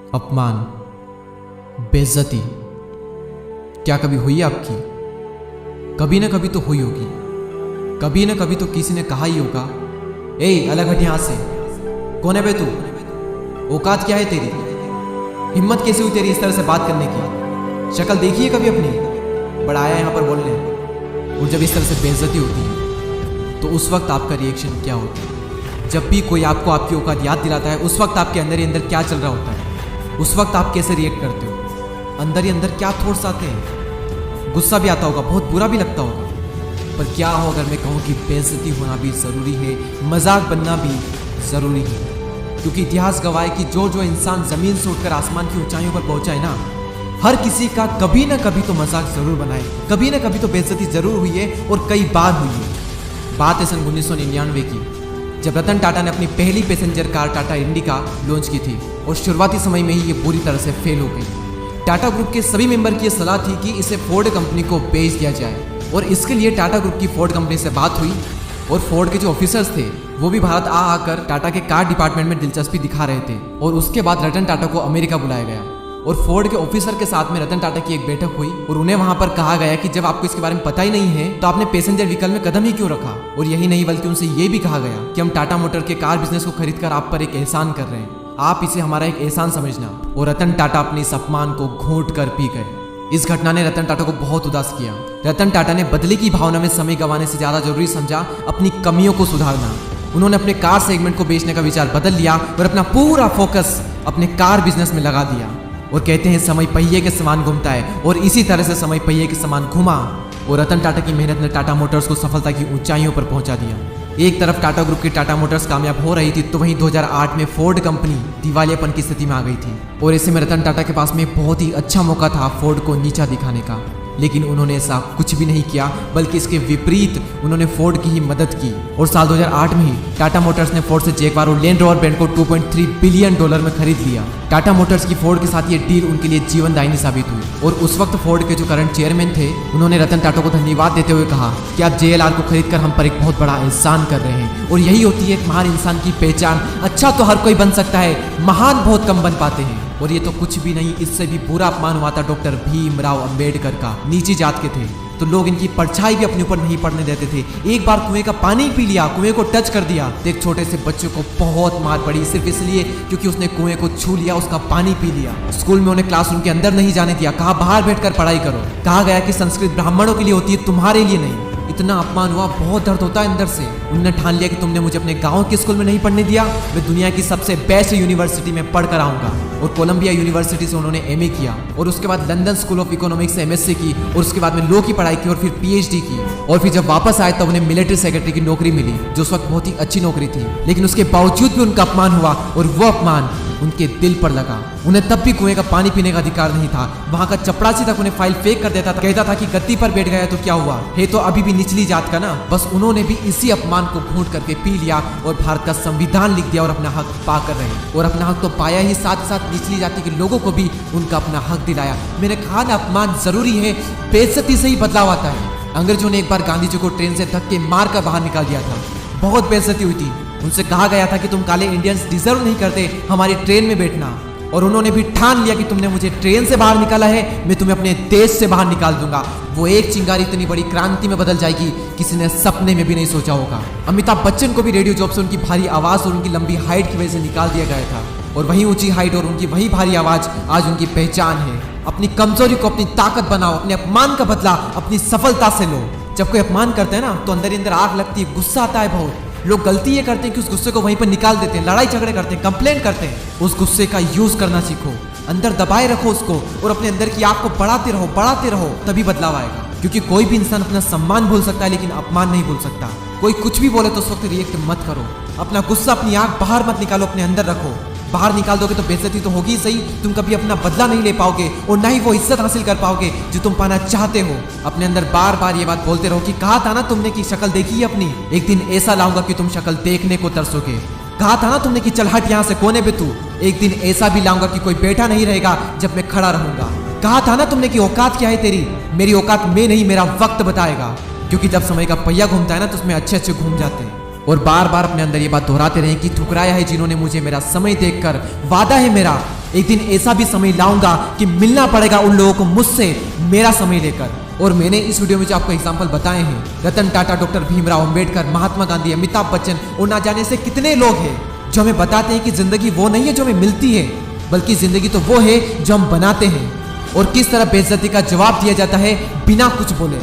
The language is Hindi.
अपमान, बेइज्जती क्या कभी हुई है आपकी? कभी ना कभी तो हुई होगी। कभी ना कभी तो किसी ने कहा ही होगा, ए अलग हट यहां से, कौन है बे तू? औकात क्या है तेरी? हिम्मत कैसे हुई तेरी इस तरह से बात करने की? शक्ल देखी है कभी अपनी? बड़ा आया यहाँ पर बोलने। और जब इस तरह से बेइज्जती होती है तो उस वक्त आपका रिएक्शन क्या होता है? जब भी कोई आपको आपकी औकात याद दिलाता है, उस वक्त आपके अंदर ही अंदर क्या चल रहा होता है? उस वक्त आप कैसे रिएक्ट करते हो? अंदर ही अंदर क्या थॉट्स आते हैं? गुस्सा भी आता होगा, बहुत बुरा भी लगता होगा। पर क्या हो अगर मैं कहूँ कि बेइज्जती होना भी ज़रूरी है, मजाक बनना भी ज़रूरी है। क्योंकि इतिहास गवाह है कि जो जो इंसान ज़मीन से उठकर आसमान की ऊंचाइयों पर पहुंचा है ना, हर किसी का कभी ना कभी तो मजाक ज़रूर बनाए, कभी ना कभी तो बेइज्जती ज़रूर हुई है, और कई बार हुई है। बात है सन 1999 की, जब रतन टाटा ने अपनी पहली passenger car Tata indica launch की थी, और शुरुआती समय में ही ये पूरी तरह से फेल हो गई। टाटा ग्रुप के सभी मेंबर की सलाह थी कि इसे फोर्ड कंपनी को बेच दिया जाए, और इसके लिए टाटा ग्रुप की फोर्ड कंपनी से बात हुई। और फोर्ड के जो ऑफिसर्स थे वो भी भारत आकर टाटा के कार डिपार्टमेंट में दिलचस्पी दिखा रहे थे। और उसके बाद रतन टाटा को अमेरिका बुलाया गया, और फोर्ड के ऑफिसर के साथ में रतन टाटा की एक बैठक हुई, और उन्हें वहां पर कहा गया कि जब आपको इसके बारे में पता ही नहीं है तो आपने पैसेंजर व्हीकल में कदम ही क्यों रखा? और यही नहीं बल्कि उनसे ये भी कहा गया कि हम टाटा मोटर के कार बिजनेस को खरीद कर आप पर एक एहसान कर रहे हैं, आप इसे हमारा एक एहसान समझना। और रतन टाटा अपने इस अपमान को घोंट कर पी गए। इस घटना ने रतन टाटा को बहुत उदास किया। रतन टाटा ने बदले की भावना में समय गंवाने से ज्यादा जरूरी समझा अपनी कमियों को सुधारना। उन्होंने अपने कार सेगमेंट को बेचने का विचार बदल लिया और अपना पूरा फोकस अपने कार बिजनेस में लगा दिया। और कहते हैं समय पहिए के समान घूमता है, और इसी तरह से समय पहिए के समान घुमा, और रतन टाटा की मेहनत ने टाटा मोटर्स को सफलता की ऊंचाइयों पर पहुंचा दिया। एक तरफ टाटा ग्रुप की टाटा मोटर्स कामयाब हो रही थी, तो वहीं 2008 में फोर्ड कंपनी दिवालियापन की स्थिति में आ गई थी। और ऐसे में रतन टाटा के पास में बहुत ही अच्छा मौका था फोर्ड को नीचा दिखाने का, लेकिन उन्होंने ऐसा कुछ भी नहीं किया, बल्कि इसके विपरीत उन्होंने फोर्ड की ही मदद की। और साल 2008 में ही टाटा मोटर्स ने फोर्ड से जैगवार और लैंड रोवर ब्रांड को $2.3 बिलियन में खरीद लिया। टाटा मोटर्स की फोर्ड के साथ ये डील उनके लिए जीवनदायिनी साबित हुई। और उस वक्त फोर्ड के जो करंट चेयरमैन थे, उन्होंने रतन टाटा को धन्यवाद देते हुए कहा कि आप JLR को खरीदकर हम पर एक बहुत बड़ा एहसान कर रहे हैं, और यही होती है एक महान इंसान की पहचान। अच्छा तो हर कोई बन सकता है, महान बहुत कम बन पाते हैं। और ये तो कुछ भी नहीं, इससे भी बुरा अपमान हुआ था डॉक्टर भीमराव अंबेडकर का। नीची जात के थे तो लोग इनकी परछाई भी अपने ऊपर नहीं पड़ने देते थे। एक बार कुएं का पानी पी लिया, कुएं को टच कर दिया, तो एक छोटे से बच्चे को बहुत मार पड़ी, सिर्फ इसलिए क्योंकि उसने कुएं को छू लिया, उसका पानी पी लिया। स्कूल में उन्हें क्लासरूम के अंदर नहीं जाने दिया, कहा बाहर बैठकर पढ़ाई करो। कहा गया कि संस्कृत ब्राह्मणों के लिए होती है, तुम्हारे लिए नहीं। इतना अपमान हुआ, बहुत दर्द होता है अंदर से। उन्होंने ठान लिया कि तुमने मुझे अपने गांव के स्कूल में नहीं पढ़ने दिया, मैं दुनिया की सबसे बेस्ट यूनिवर्सिटी में पढ़कर आऊंगा। और कोलंबिया यूनिवर्सिटी से उन्होंने MA किया, और उसके बाद लंदन स्कूल ऑफ इकोनॉमिक्स से MSc की, और उसके बाद में लॉ की पढ़ाई की, और फिर PhD की। और फिर जब वापस आए तब उन्हें मिलिट्री सेक्रेटरी की नौकरी मिली, जो उस वक्त बहुत ही अच्छी नौकरी थी। लेकिन उसके बावजूद भी उनका अपमान हुआ, और वो अपमान उनके दिल पर लगा। उन्हें तब भी कुएं का पानी पीने का अधिकार नहीं था। वहां का चपरासी तक उन्हें फाइल फेंक कर देता था, कहता था कि गद्दी पर बैठ गया तो क्या हुआ है, तो अभी भी निचली जात का ना। बस उन्होंने भी इसी अपमान को घूंट करके पी लिया, और भारत का संविधान लिख दिया, और अपना हक पाकर रहे। और अपना हक तो पाया ही, साथ ही साथ निचली जाति के लोगों को भी उनका अपना हक दिलाया। मैंने कहा ना, अपमान जरूरी है, बेइज्जती से ही बदलाव आता है। अंग्रेजों ने एक बार गांधी जी को ट्रेन से धक्के मार कर बाहर निकाल दिया था, बहुत बेइज्जती हुई थी। उनसे कहा गया था कि तुम काले इंडियंस डिजर्व नहीं करते हमारी ट्रेन में बैठना, और उन्होंने भी ठान लिया कि तुमने मुझे ट्रेन से बाहर निकाला है, मैं तुम्हें अपने देश से बाहर निकाल दूंगा। वो एक चिंगारी इतनी बड़ी क्रांति में बदल जाएगी, किसी ने सपने में भी नहीं सोचा होगा। अमिताभ बच्चन को भी रेडियो जॉब से उनकी भारी आवाज और उनकी लंबी हाइट की वजह से निकाल दिया गया था, और वही ऊंची हाइट और उनकी वही भारी आवाज आज उनकी पहचान है। अपनी कमजोरी को अपनी ताकत बनाओ, अपने अपमान का बदला अपनी सफलता से लो। जब कोई अपमान करते हैं ना, तो अंदर ही अंदर आग लगती है, गुस्सा आता है बहुत। लोग गलती ये करते हैं कि उस गुस्से को वहीं पर निकाल देते हैं, लड़ाई झगड़े करते हैं, कंप्लेन करते हैं। उस गुस्से का यूज करना सीखो, अंदर दबाए रखो उसको, और अपने अंदर की आग को बढ़ाते रहो, तभी बदलाव आएगा। क्योंकि कोई भी इंसान अपना सम्मान भूल सकता है, लेकिन अपमान नहीं भूल सकता। कोई कुछ भी बोले तो उस वक्त रिएक्ट मत करो, अपना गुस्सा, अपनी आग बाहर मत निकालो, अपने अंदर रखो। बाहर निकाल दोगे तो बेइज्जती तो होगी सही, तुम कभी अपना बदला नहीं ले पाओगे, और ना ही वो इज्जत हासिल कर पाओगे जो तुम पाना चाहते हो। अपने अंदर बार बार ये बात बोलते रहो कि कहा था ना तुमने कि शक्ल देखी है अपनी, एक दिन ऐसा लाऊंगा कि तुम शक्ल देखने को तरसोगे। कहा था ना तुमने कि चल हट यहाँ से, कोने पे तू, एक दिन ऐसा भी लाऊंगा कि कोई बैठा नहीं रहेगा जब मैं खड़ा रहूंगा। कहा था ना तुमने कि औकात क्या है तेरी, मेरी औकात में नहीं, मेरा वक्त बताएगा। क्योंकि जब समय का पहिया घूमता है ना, तो उसमें अच्छे अच्छे घूम जाते हैं। और बार बार अपने अंदर ये बात दोहराते रहें कि ठुकराया है जिन्होंने मुझे, मेरा समय देखकर वादा है मेरा एक दिन ऐसा भी समय लाऊंगा कि मिलना पड़ेगा उन लोगों को मुझसे, मेरा समय लेकर। और मैंने इस वीडियो में जो आपको एग्जाम्पल बताए हैं, रतन टाटा, डॉक्टर भीमराव अंबेडकर, महात्मा गांधी, अमिताभ बच्चन और ना जाने से कितने लोग हैं जो हमें बताते हैं कि जिंदगी वो नहीं है जो हमें मिलती है, बल्कि जिंदगी तो वो है जो हम बनाते हैं। और किस तरह बेइज्जती का जवाब दिया जाता है बिना कुछ बोले।